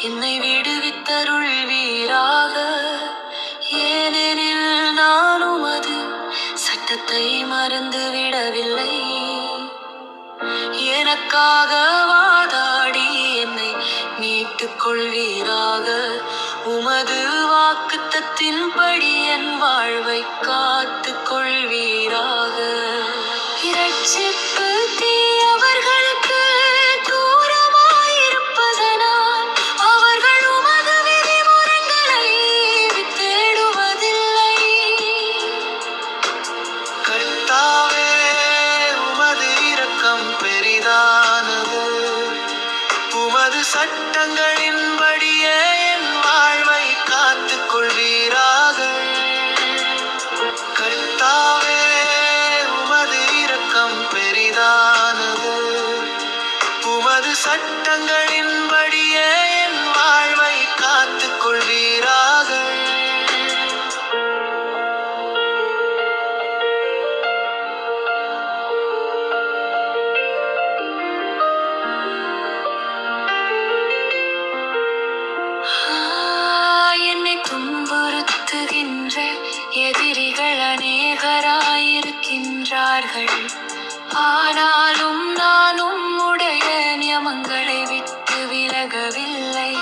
என்னை விடுவித்தருள்வீராக. ஏனெனில் நான் உமது சட்டத்தை மறந்து விடவில்லை. எனக்காக வாதாடி என்னை மீட்டுக் கொள்வீராக. உமது வாக்குத்தத்தின்படி என் வாழ்வை காத்துக் கொள்வீராக. இரட்சிப்பு தீயவர்களுக்கு தூரமாயிருப்பதனால் அவர்கள் உமது விதிமுறைகளை தேடுவதில்லை. கர்த்தாவே, உமது இரக்கம் பெரிதானது. உமது சட்டங்களின்படியே என் வாழ்வை காத்துக் கொள்வீராக. கர்த்தாவே, உமது இரக்கம் பெரிதானது. உமது சட்டங்களின்படியே என் வாழ்வை காத்துக் கொள்வீராக. என்னை துன்புறுத்துகின்ற எதிரிகள் அநேகராயிருக்கின்றார்கள். ஆனாலும் நான் உம்முடைய நியமங்களை விட்டு விலகவில்லை.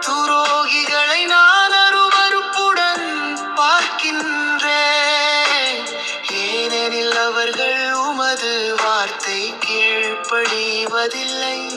துரோகிகளை நான் அருவருப்புடன் பார்க்கின்றேன். ஏனெனில் அவர்கள் உமது வார்த்தை கீழ்ப்படிவதில்லை.